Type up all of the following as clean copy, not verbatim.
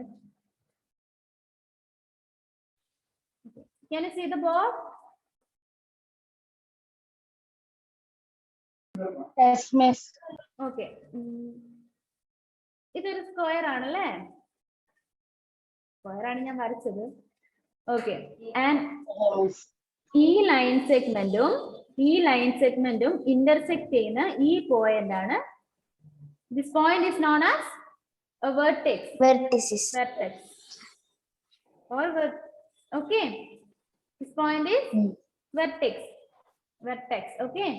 minute. Okay. Can you see the board? Yes, miss. Okay. ഇതൊരു square ആണല്ലേ? Square ആണ് ഞാൻ വരച്ചത്. ഓക്കെ. ആൻഡ് ഈ ലൈൻ സെഗ്മെന്റും ഇന്റർസെക്ട് ചെയ്യുന്ന ഈ പോയിന്റ് ആണ്. This point is known as a vertex. Vertices. Vertex. Okay. This point is vertex. Vertex. Okay.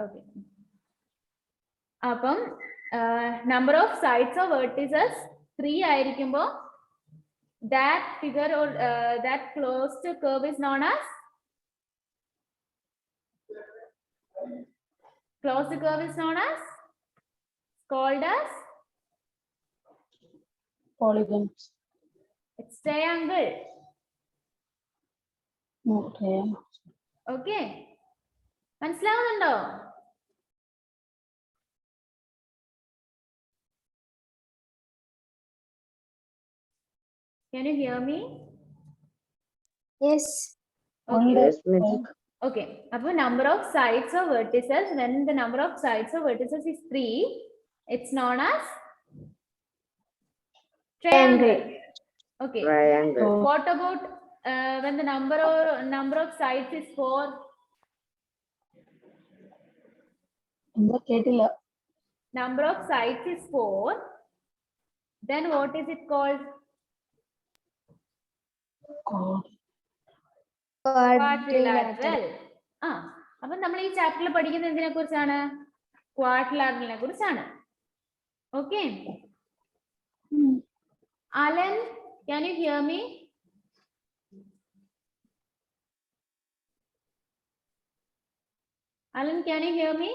Okay. അപ്പം number of sides of vertices 3 ആയിരിക്കുമ്പോൾ that figure or that closed curve is known as closed curve is called as Polygon. it's triangle. Okay. Okay. മനസ്സിലാവുന്നുണ്ടോ? Can you hear me? Yes. Okay. Yes, Okay. Now number of sides of vertices, when the number of sides of vertices is 3, it's known as triangle. Okay. Triangle. What about when the number of sides is 4? Number of sides is 4. Then what is it called? Quadrilateral. അപ്പൊ നമ്മൾ ഈ ചാപ്റ്ററിൽ പഠിക്കുന്നത് എന്തിനെ കുറിച്ചാണ്? ക്വാഡ്രിലാറ്ററലിനെ കുറിച്ചാണ്. Okay. Alan, can you hear me? Alan, can you hear me?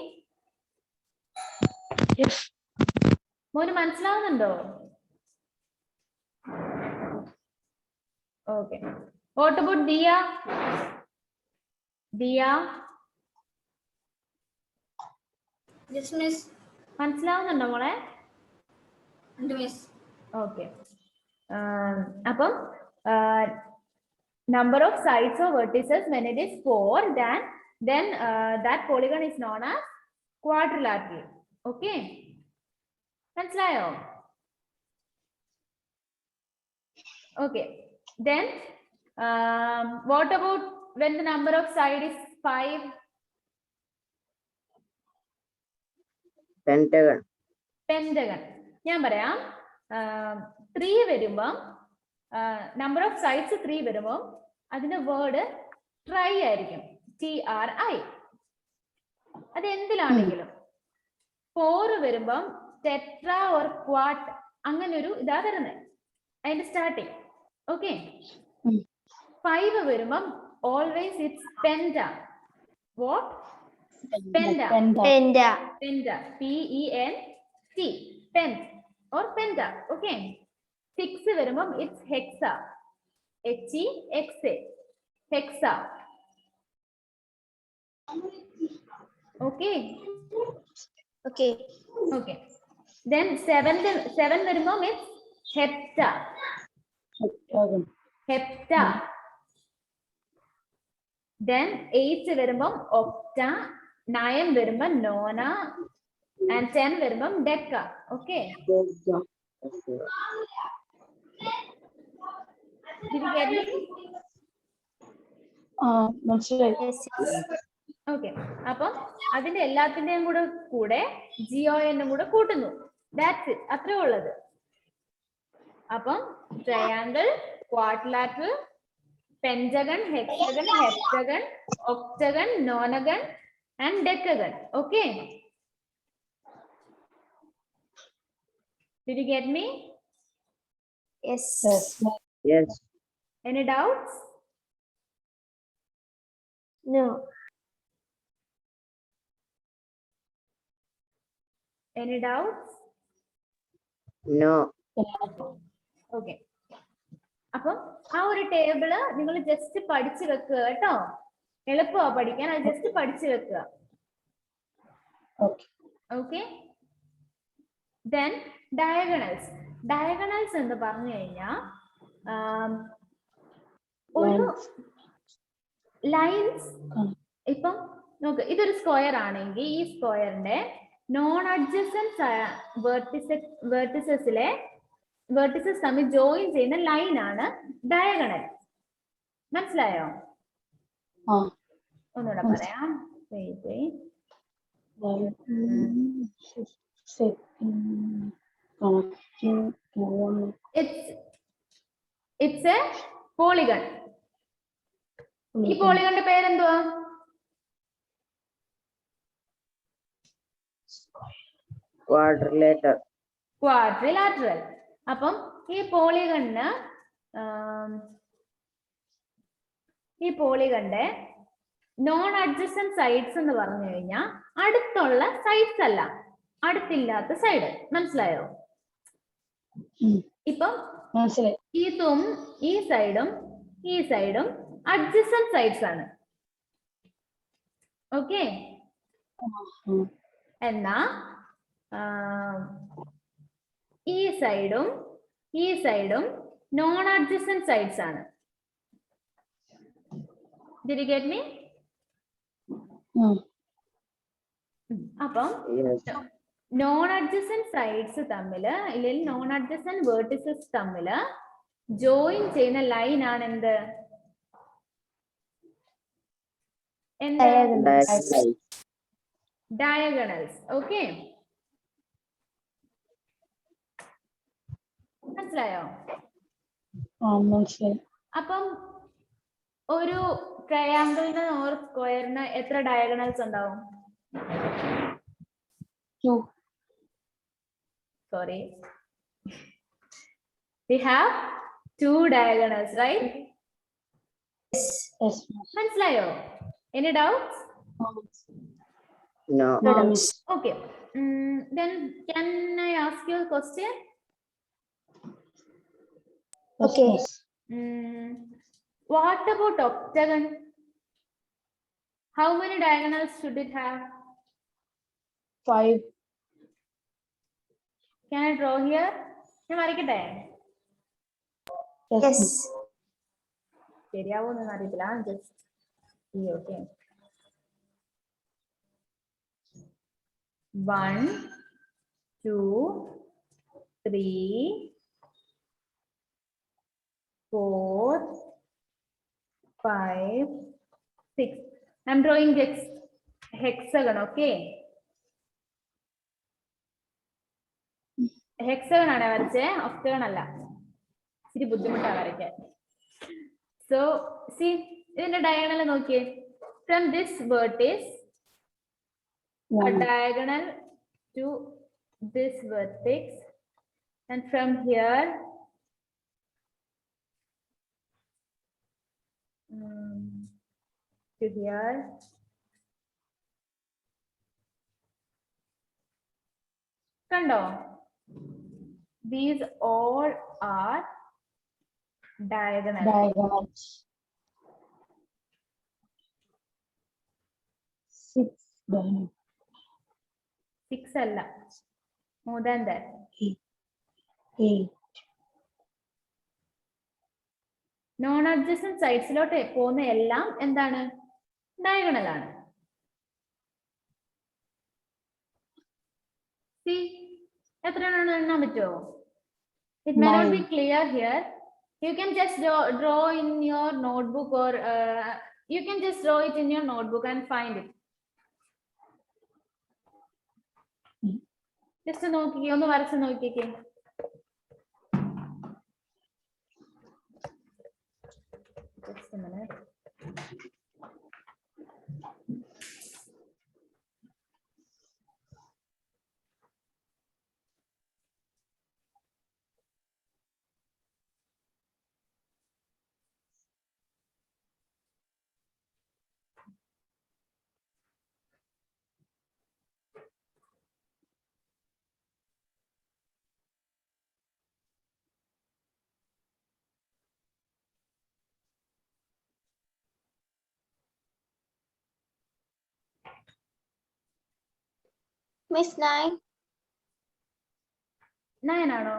Yes. മോന് മനസ്സിലാവുന്നുണ്ടോ? Okay. What about Dia? Dia? Yes, miss. മനസ്സിലാവുന്നുണ്ടോ മോളെ? Miss. Okay. അപ്പം number of sides of vertices when it is 4, then that polygon is known as quadrilateral. Okay. മനസ്സിലായോ? Okay. Then what about when the number of side is 5? Pentagon. Pentagon. ഞാൻ പറയാം. 3 വരുമ്പോ number of sides 3 വരുമ്പോ അതിന്റെ word try ആയിരിക്കും. TRI. അത് എന്തിലാണെങ്കിലും. 4 വരുമ്പോ tetra or quad അങ്ങനെ ഒരു ഇതാ വരുന്നത്. അതിന്റെ സ്റ്റാർട്ടിങ്. ഓക്കെ. 5 വരുമ്പോ always it's penta. What? Penta. Penta. Penta. P-E-N-T. Pent or penta. Okay. 6 വരുമ്പോ it's hexa. H-E-X-A. Hexa. Okay. Okay. Okay. Then 7 വരുമ്പോ it's hepta. Hepta. Then 8 വരുമ്പോ octa. 9 വരുമ്പോ nona. And 10 വരുമ്പോ deca. Okay. Did you get me? Yes. Okay. അപ്പം അതിന്റെ എല്ലാത്തിന്റെയും കൂടെ GON കൂടെ കൂട്ടുന്നു. That's it. അത്രേ ഉള്ളത്. അപ്പം triangle, quadrilateral, pentagon, hexagon, heptagon, octagon, nonagon, and decagon. Okay. Did you get me? Yes. Yes. Any doubts? No. Any doubts? No. Okay. അപ്പം ആ ഒരു ടേബിള് നിങ്ങൾ ജസ്റ്റ് പഠിച്ചു വെക്കുക കേട്ടോ. എളുപ്പമാ പഠിക്കാൻ. അത് ജസ്റ്റ് പഠിച്ചു വെക്കുക. Okay. Then diagonals. Diagonals എന്ന് പറഞ്ഞു കഴിഞ്ഞാൽ ഒരു ലൈൻസ് ഇപ്പം നോക്ക്, ഇതൊരു സ്ക്വയർ ആണെങ്കിൽ ഈ സ്ക്വയറിന്റെ നോൺ അഡ്ജസൻസ് വേർട്ടിസസ് തമ്മിൽ ജോയിൻ ചെയ്യുന്ന ലൈൻ ആണ് ഡയഗണൽ. മനസ്സിലായോ? ഒന്നുകൂടെ പറയാം. It's a polygon. ഈ പോളിഗണിന്റെ പേരെന്തുവാ? Quadrilateral. ക്വാഡ്രിലാറ്ററൽ. അപ്പം ഈ പോളിഗണിന് ഈ പോളിഗണിന്റെ നോൺ അഡ്ജസന്റ് സൈഡ്സ് എന്ന് പറഞ്ഞു കഴിഞ്ഞാൽ അടുത്തുള്ള സൈഡ്സ് അല്ല, അടുത്തില്ലാത്ത സൈഡ്. മനസ്സിലായോ? ഇപ്പം ഇതും ഈ സൈഡും അഡ്ജസന്റ് സൈഡ്സ് ആണ്. ഓക്കെ. എന്നാ ഈ സൈഡും നോൺ അഡ്ജസന്റ് സൈഡ്സ് ആണ്. Did you get me? അപ്പം നോൺ അഡ്ജസന്റ് സൈഡ്സ് തമ്മില് അല്ലെങ്കിൽ നോൺ അഡ്ജസന്റ് വേർട്ടിസസ് തമ്മില് ജോയിൻ ചെയ്യുന്ന ലൈൻ ആണ് എന്ത്? ഡയഗണൽസ്. ഓക്കെ, മനസ്സിലായോ? അപ്പം ഒരു ട്രയാങ്കിളിന് ഓർ സ്ക്വയറിന് എത്ര ഡയഗണൽസ് ഉണ്ടാവും? Sorry, we have 2 diagonals, right? Yes. മനസ്സിലായോ? Any doubts? No. Okay. Then can I ask you a question? Okay. What about octagon? How many diagonals should it have? 5. Can I draw here? ഞാൻ വരയ്ക്കട്ടെ? Yes. ശരിയാവോന്ന് അറിയത്തില്ല. Just okay. 1 2 3 4 5 6. I'm drawing hexagon. Okay. Hexagon ആണ് വരച്ചേ, octagon അല്ല. ഇച്ചിരി ബുദ്ധിമുട്ടാ വരയ്ക്കാൻ. So C, ഇതിന്റെ diagonal നോക്കിയേ. From this Virtus a diagonal to this vertex, and from here to here. കണ്ടോ? These all are diagonals. 6 അല്ല, more than that. 8. Non adjacent സൈഡ്സിലോട്ട് പോകുന്ന എല്ലാം എന്താണ്? ഡയഗണൽ ആണ്. See, എത്രയാണെന്ന് എണ്ണാൻ പറ്റുമോ? It may not be clear here. You can just draw in your notebook, or you can just draw it in your notebook and find it. Just നോക്കിക്കേ, ഒന്ന് വരച്ച് നോക്കിക്കേ. Just a minute. Miss 9. 9 ആണോ?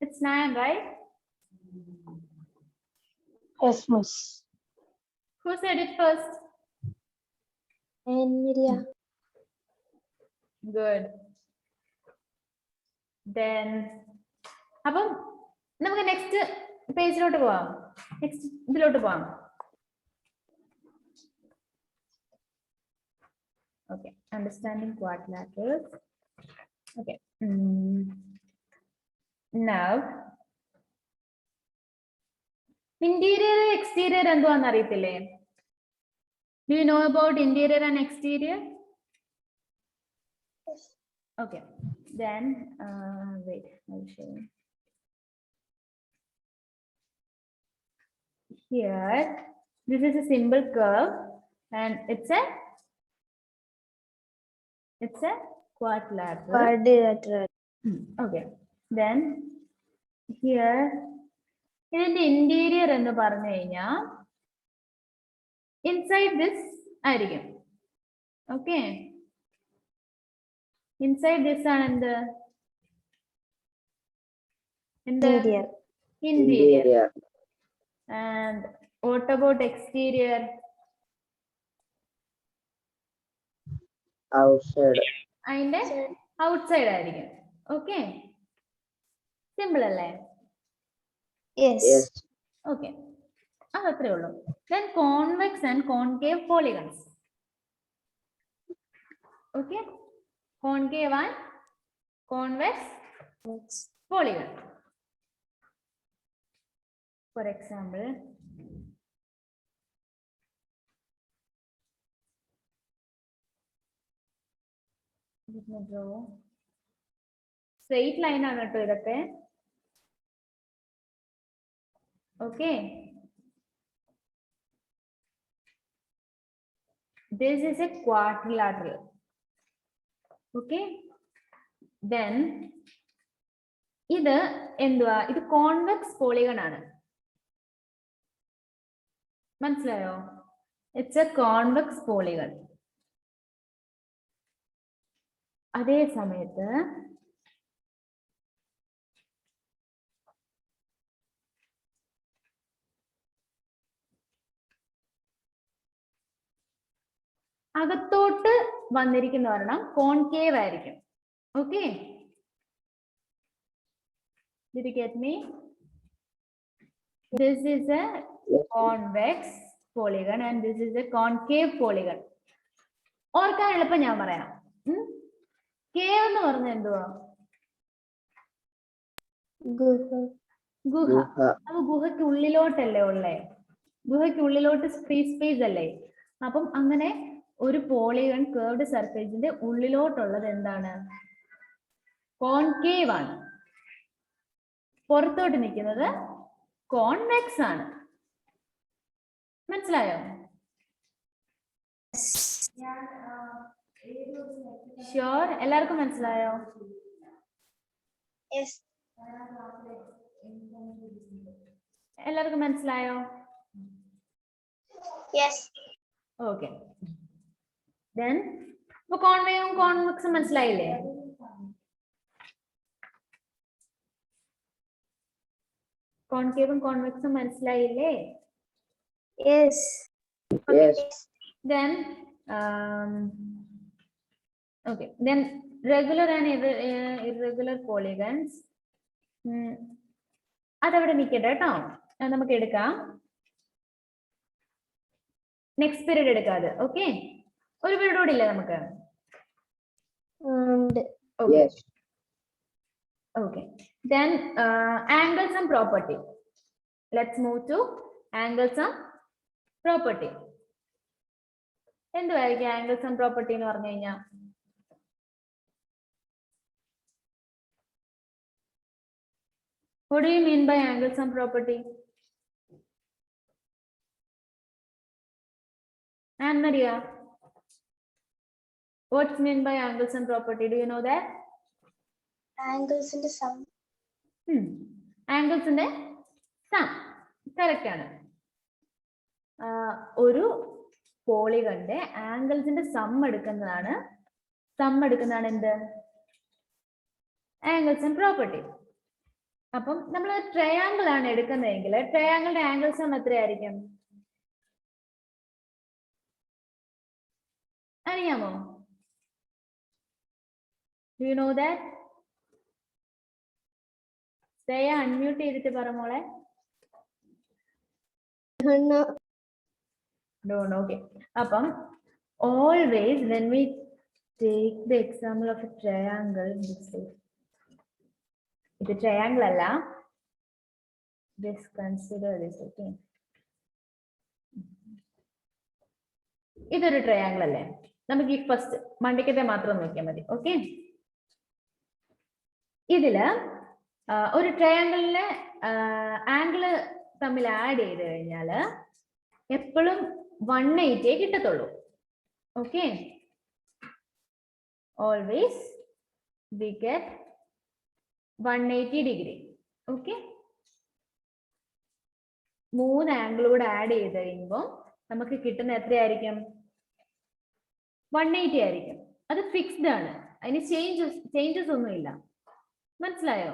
It's 9, right? Yes, Miss. Who said it first? And Miria. Good. Then അപ്പം നമുക്ക് next പേജിലോട്ട് പോവാം. Next ഇതിലോട്ട് പോവാം. Okay, understanding quadrilaterals. Okay. Now interior and exterior എന്തുവാന്ന് അറിയത്തില്ലേ? Do you know about interior and exterior? Yes. Okay, then wait, I'll show you. Here, this is a simple curve, and it's a quadrilateral. Quadrilateral. Okay, then here, ഇതിന്റെ interior എന്ന് പറഞ്ഞു കഴിഞ്ഞാൽ inside this ആയിരിക്കും. Okay. Inside this ആണ് എന്ത്? Interior. Interior. And what about exterior? Outside. അതിന്റെ outside ആയിരിക്കും. Okay. Simple അല്ലേ? Yes. Yes. Okay. അതത്രേ ഉള്ളൂ. Then convex and concave polygons. Okay. Concave and convex polygon. For example, let me draw. Straight line ആണ് കേട്ടോ ഇതൊക്കെ. Okay. This is a quadrilateral. Okay. Then ഇത് എന്തുവാ? ഇത് കോൺവെക്സ് പോളിഗൺ ആണ്. മനസ്സിലായോ? It's A convex polygon. അതേ സമയത്ത് അകത്തോട്ട് വന്നിരിക്കുന്ന ഒരെണ്ണം കോൺകേവ് ആയിരിക്കും. Okay, did you get me? This is a convex polygon and this is a concave polygon. ഓർക്കാൻ എളുപ്പം ഞാൻ പറയാം. കേവ് എന്ന് പറഞ്ഞ എന്തുവാ? ഗുഹ. അപ്പൊ ഗുഹയ്ക്ക് ഉള്ളിലോട്ടല്ലേ ഉള്ളേ? ഗുഹയ്ക്ക് ഉള്ളിലോട്ട് ഫ്രീ സ്പേസ് അല്ലേ? അപ്പം അങ്ങനെ ഒരു പോളിഗൺ കർവ്ഡ് സർഫേസിന്റെ ഉള്ളിലോട്ടുള്ളത് എന്താണ്? കോൺകേവ് ആണ്. പുറത്തോട്ട് നിൽക്കുന്നത് കോൺവെക്സ് ആണ്. മനസ്സിലായോ? ഷുവർ, എല്ലാവർക്കും മനസ്സിലായോ? Yes. എല്ലാവർക്കും മനസ്സിലായോ? Yes. ഓക്കെ. Then ഇപ്പൊ കോൺവേവും കോൺവെക്സും മനസ്സിലായില്ലേ? കോൺകേവും കോൺവെക്സും മനസ്സിലായില്ലേ? Yes. Yes. Then okay, then regular and irregular polygons. അതവിടെ നിൽക്കട്ടെ കേട്ടോ, നമുക്ക് എടുക്കാം. നെക്സ്റ്റ് പീരീഡ് എടുക്കാം അത്. ഓക്കെ, ഒരു പീരീഡ് കൂടി ഇല്ലേ നമുക്ക്? Yes. Okay. Then angles and property. Let's move to angles and property. എന്തുവായിരിക്കും angles and property എന്ന് പറഞ്ഞു കഴിഞ്ഞാൽ? What do you mean by angle sum property? Anne Maria, what's meant by angle sum property? Do you know that? Angles in the sum. Angles in the sum. Correct ആണ്. ഒരു പോളികളുടെ ആംഗിൾസിന്റെ some എടുക്കുന്നതാണ് എന്ത് angle sum property. അപ്പം നമ്മൾ triangle ആണ് എടുക്കുന്നതെങ്കിൽ ട്രയാങ്കിളിന്റെ angle sum എത്രയായിരിക്കും അറിയാമോ? Do you know that? Say unmute ചെയ്തിട്ട് പറ മോളെ. No, okay. Appam always when we take the example of a triangle, it's a triangle alla. Just consider this, okay? ഇതൊരു ട്രയാങ്കിൾ അല്ലേ? നമുക്ക് ഈ ഫസ്റ്റ് മണ്ടയ്ക്കത്തെ മാത്രം നോക്കിയാൽ മതി. ഓക്കെ, ഇതില് ഒരു ട്രയാങ്കിളിലെ ആംഗിള് തമ്മിൽ ആഡ് ചെയ്ത് കഴിഞ്ഞാൽ എപ്പോഴും 180 കിട്ടത്തുള്ളൂ. Okay, always we get 180 degree. Okay, 3 angle കൂടെ ആഡ് ചെയ്ത് കഴിയുമ്പോൾ നമുക്ക് കിട്ടുന്ന എത്രയായിരിക്കും? 180 ആയിരിക്കും. അത് ഫിക്സ്ഡ് ആണ്, അതിന് ചേഞ്ചസ് ഒന്നുമില്ല. മനസ്സിലായോ?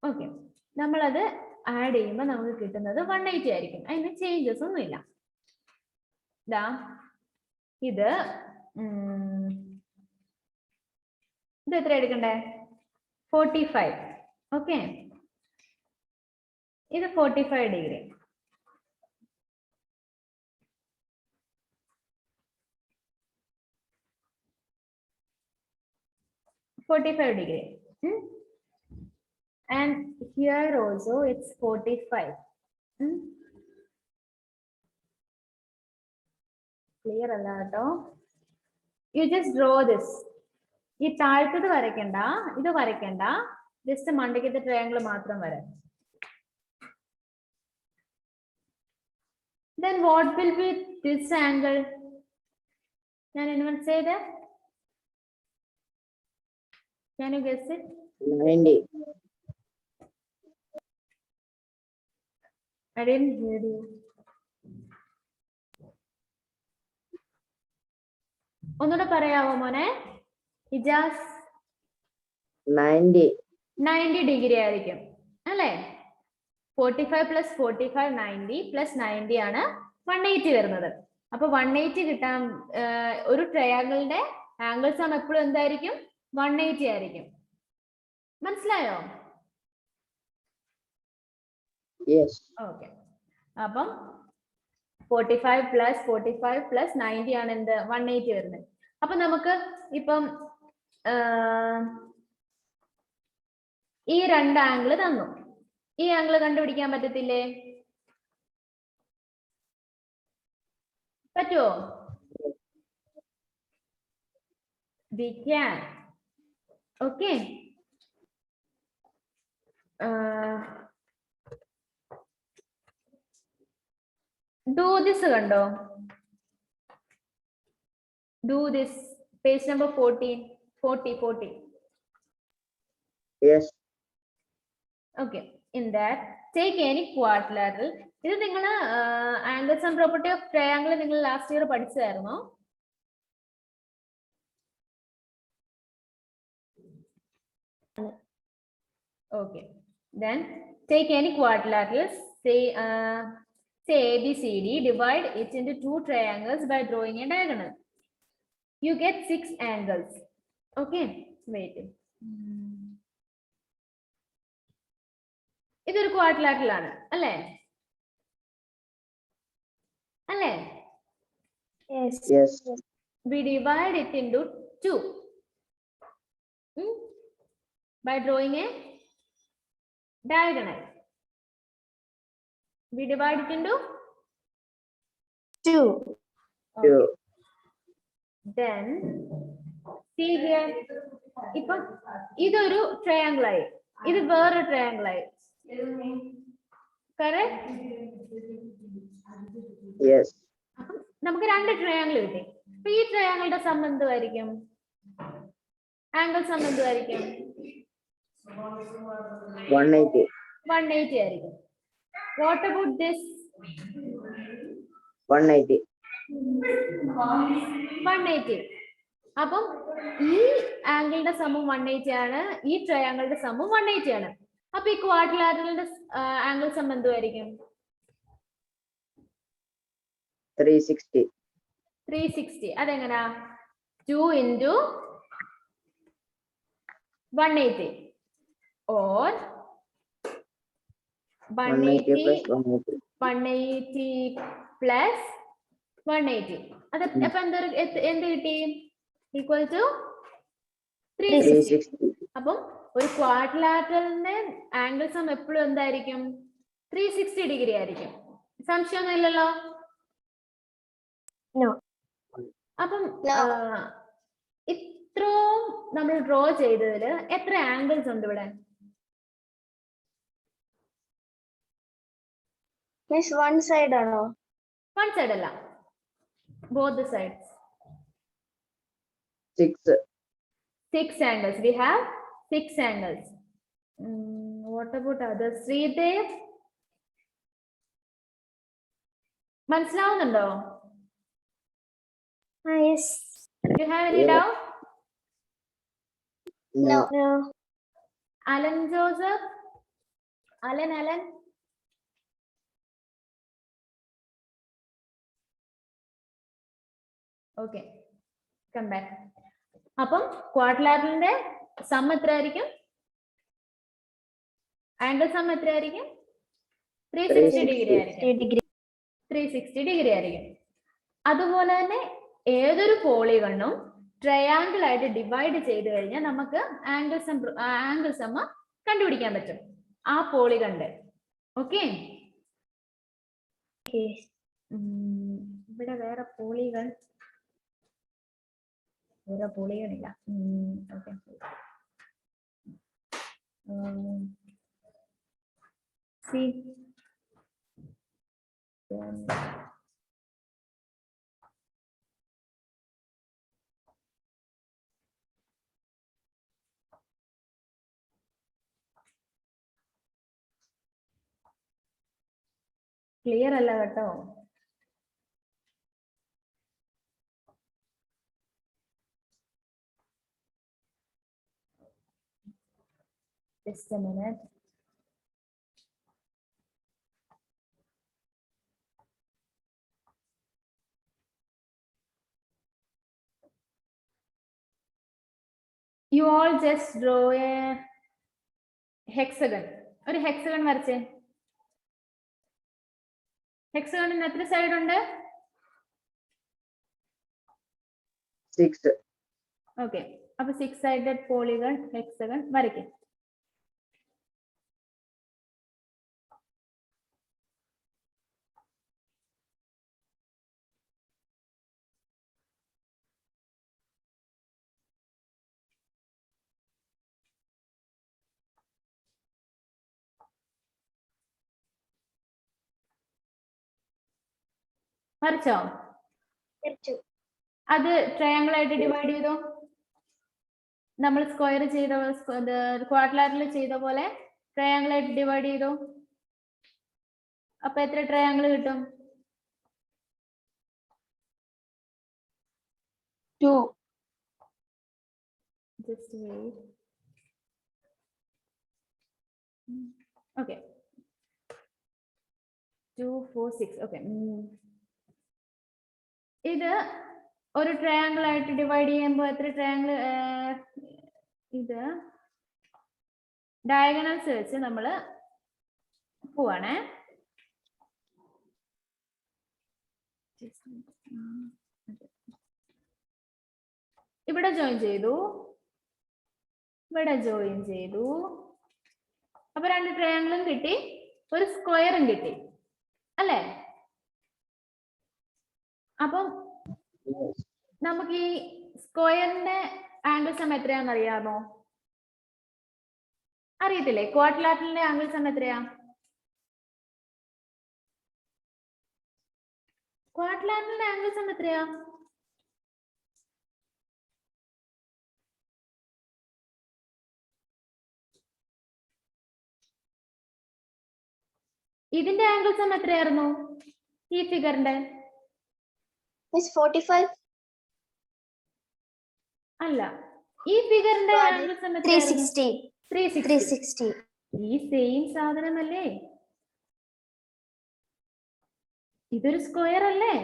ഓക്കെ, നമ്മളത് ആഡ് ചെയ്യുമ്പോൾ നമുക്ക് കിട്ടുന്നത് 180 ആയിരിക്കും, അതിന് ചേഞ്ചസ് ഒന്നുമില്ല. ഇതാ ഇത് എത്ര എടുക്കണ്ടേ? 45. ഓക്കെ, ഇത് 45 degree. And here also it's 45. Clear alla ട്ടോ? You just draw this. ഈ താഴത്തത് വരയ്ക്കണ്ട, ഇത് വരയ്ക്കണ്ട, ജസ്റ്റ് മണ്ടയ്ക്കത്തെ ട്രയാങ്കിൾ മാത്രം വരാം. Then what will be this angle? Can anyone say that? Can you guess it? 90. I didn't hear you. ഒന്നുകൂടെ പറയാവോ മോനെ? Ijaz 90 degree ആയിരിക്കും അല്ലേ? 45 + 45 90 + 90 ആണ് 180 വരുന്നത്. അപ്പൊ 180 കിട്ടാൻ ഒരു ട്രയാങ്കിളിന്റെ ആംഗിൾ സം എപ്പോഴും എന്തായിരിക്കും? 180 ആയിരിക്കും. മനസ്സിലായോ? Yes. ഓക്കെ, അപ്പം 45 + 45 + 90 ആണ് എന്ത്? 180 വരുന്നത്. അപ്പൊ നമുക്ക് ഇപ്പം ഈ 2 ആംഗിൾ തന്നു, ഈ ആംഗിൾ കണ്ടുപിടിക്കാൻ പറ്റത്തില്ലേ? പറ്റുമോ? We can. Okay. Do this കണ്ടോ? Do this. Page number 40. Yes. Okay. In that, take any quadrilateral. ഇത് നിങ്ങൾ angle sum property of triangle നിങ്ങൾ ലാസ്റ്റ് ഇയർ പഠിച്ചതായിരുന്നോ? Okay. Then take any quadrilaterals. Say ABCD. Divide it into 2 triangles by drawing a diagonal. You get 6 angles. Okay. Wait. ഇതൊരു quadrilateral ആണ് അല്ലേ? അല്ലേ? Yes. We divide it into 2 by drawing a diagonal. We divide it into 2. Okay. Then See here. ഇപ്പം ഇതൊരു triangle ആയി, ഇത് വേറൊരു triangle ആയി. Correct? Yes. നമുക്ക് രണ്ട് ട്രയാങ്കിൾ കിട്ടി. അപ്പൊ ഈ ട്രയാങ്കിളുടെ സം എന്തുമായിരിക്കും? ആംഗിൾ സം എന്തുമായിരിക്കും? 180. 180 ആയിരിക്കും. What about this? 180. 180. അപ്പം ഈ ആംഗിളിന്റെ സമം 180 ആണ്, ഈ ട്രയാങ്കിളുടെ സമം 180 ആണ്. അപ്പൊ ഈ ക്വാഡ്രിലാറ്ററലിന്റെ ആംഗിൾ സം എന്തുമായിരിക്കും? 360. 360. അതെങ്ങനാ? 2 into 180 or 180 plus 180. 180 plus 180. അത് അപ്പൊ എന്ത് കിട്ടി? Equal to 360. 360. അപ്പം ഒരു ക്വാഡ്രിലാറ്ററലിന്റെ ആംഗിൾ സം എപ്പോഴും എന്തായിരിക്കും? 360 ഡിഗ്രി ആയിരിക്കും. സംശയമൊന്നും ഇല്ലല്ലോ? No. അപ്പം No. ഇത്രയും നമ്മൾ ഡ്രോ ചെയ്തതില് എത്ര ആംഗിൾസ് ഉണ്ട് ഇവിടെ? Miss, one side ആണോ? വൺ സൈഡ് അല്ല, both sides. 6. 6 angles. We have 6 angles. What about others? Sridev? മനസ്സിലാവുന്നുണ്ടോ? Yes. You have any Yeah. doubt? No. No. Alan Joseph? Alan? Okay. Come back. അപ്പം ക്വാഡ്രിലാറ്ററലിന്റെ some എത്ര ആയിരിക്കും? Angle sum എത്ര ആയിരിക്കും? 360 degree ആയിരിക്കും. 360 degree ആയിരിക്കും. അതുപോലെ തന്നെ ഏതൊരു പോളിഗണും ട്രയാങ്കിൾ ആയിട്ട് ഡിവൈഡ് ചെയ്ത് കഴിഞ്ഞാൽ നമുക്ക് ആംഗിൾ സം കണ്ടുപിടിക്കാൻ പറ്റും ആ പോളിഗണിന്റെ. ഓക്കെ, ഇവിടെ വേറെ പോളിഗൺ ഇല്ല. ഓക്കെ, സി ക്ലിയർ അല്ല കേട്ടോ. Just a minute. You all just draw a hexagon. ഒരു ഹെക്സഗൺ വരച്ചേ. ഹെക്സഗണിന് എത്ര സൈഡ് ഉണ്ട്? 6. ഓക്കെ, അപ്പൊ 6 സൈഡഡ് പോളിഗൺ ഹെക്സഗൺ വരയ്ക്കും. വരച്ചോ? അത് ട്രയാങ്കിൾ ആയിട്ട് ഡിവൈഡ് ചെയ്തോ. നമ്മൾ സ്ക്വയർ ചെയ്ത ക്വാഡ്രിലാറ്ററൽ ചെയ്ത പോലെ ട്രയാങ്കിൾ ആയിട്ട് ഡിവൈഡ് ചെയ്തോ. അപ്പൊ എത്ര ട്രയാങ്കിൾ കിട്ടും? 2. Just wait. Okay. 2, 4, 6. Okay. ഇത് ഒരു ട്രയാങ്കിൾ ആയിട്ട് ഡിവൈഡ് ചെയ്യുമ്പോൾ എത്ര ട്രയാങ്കിൾ? ഇത് ഡയഗണൽസ് വെച്ച് നമ്മൾ പോവാണേ. ഇവിടെ ജോയിൻ ചെയ്തു, ഇവിടെ ജോയിൻ ചെയ്തു. അപ്പൊ രണ്ട് ട്രയാങ്കിളും കിട്ടി, ഒരു സ്ക്വയറും കിട്ടി അല്ലേ? അപ്പം നമുക്ക് ഈ സ്ക്വയറിന്റെ ആംഗിൾ സം എത്രയാണെന്ന് അറിയാമോ? അറിയത്തില്ലേ? ക്വാഡ്രിലാറ്ററലിന്റെ ആംഗിൾ സം എത്രയാ? ക്വാഡ്രിലാറ്ററലിന്റെ ആംഗിൾ സം എത്രയാ? ഇതിന്റെ ആംഗിൾ സം എത്രയായിരുന്നു? ഈ ഫിഗറിന്റെ Miss 45. അല്ല, ഈ ഫിഗറിന്റെ ആംഗിൾ സം എത്രയായിരുന്നു? 360. 360. 360. ഈ സെയിം സാധനമല്ലേ? ഇതൊരു സ്ക്വയർ അല്ലേ?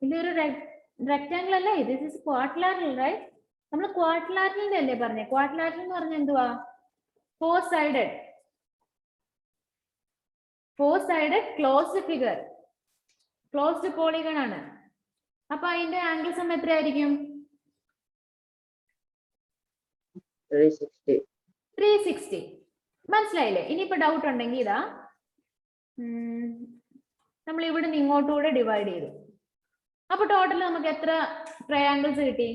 ഇതൊരു റെക്ടാംഗിൾ അല്ലേ? This is quadrilateral, right? നമ്മൾ ക്വാഡ്രിലാറ്ററലിന്റെ അല്ലേ പറഞ്ഞേ? ക്വാഡ്രിലാറ്ററൽ എന്ന് പറഞ്ഞാൽ എന്തുവാ? Four sided closed figure, closed polygon ആണ്. അപ്പൊ അതിന്റെ ആംഗിൾ സം എത്രയായിരിക്കും? 360. 360. മനസ്സിലായില്ലേ? ഇനിയിപ്പോ ഡൗട്ട് ഉണ്ടെങ്കിൽ ഇതാ, നമ്മൾ ഇവിടെ നിന്ന് ഇങ്ങോട്ടുകൂടെ ഡിവൈഡ് ചെയ്തു. അപ്പൊ ടോട്ടൽ നമുക്ക് എത്ര ട്രയാങ്കിൾസ് കിട്ടി?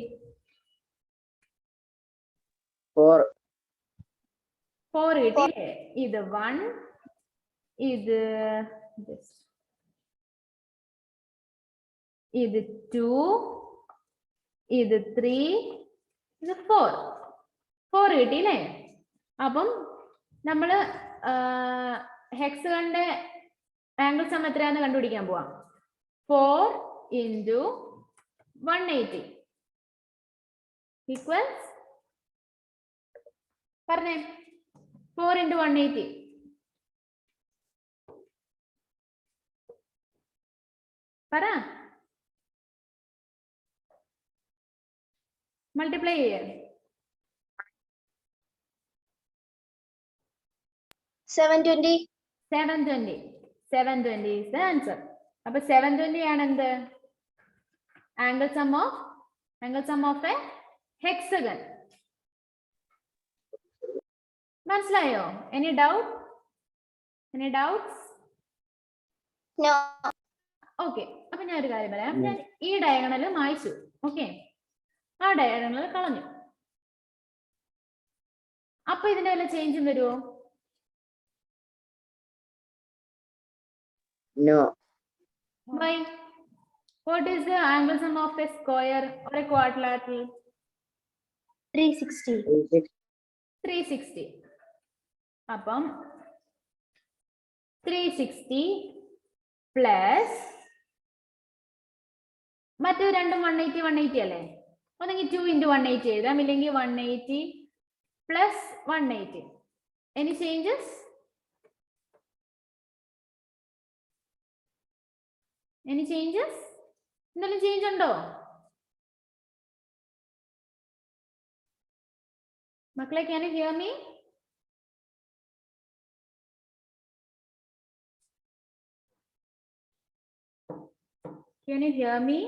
4. 4 കിട്ടി. ഇത് 1, ഇത് 2, ഇത് 3, ഇത് 4 കിട്ടിയില്ലേ? അപ്പം നമ്മള് ഹെക്സഗണിന്റെ ആംഗിൾ സം എത്രയാന്ന് കണ്ടുപിടിക്കാൻ പോവാം. 4 into 180 equals, പറഞ്ഞേ, 4 into 180. പറ, മൾട്ടിപ്ലൈ ചെയ്യേ. 720. 720 is the answer. അപ്പൊ 720 ആണ് എന്ത്? Angle sum of a hexagon. മനസ്സിലായോ? Any doubts? No. ഓക്കെ, അപ്പൊ ഞാൻ ഒരു കാര്യം പറയാം. ഞാൻ ഈ ഡയഗണൽ മായ്ച്ചു. ഓക്കെ, ആ ഡയഗണൽ കളഞ്ഞു. അപ്പൊ ഇതിന്റെ വല്ല ചേഞ്ചും വരുമോ? No. Why? What is the angle sum of a square or a quadrilateral? 360. 360. അപ്പം 360 പ്ലസ് മറ്റു രണ്ടും 180 അല്ലേ? ഒന്നെങ്കിൽ 2 into 180 എഴുതാം, ഇല്ലെങ്കിൽ 180 plus 180. Any changes? എന്തെങ്കിലും ചേഞ്ച് ഉണ്ടോ മക്കളെ? Can you hear me? Can you hear me?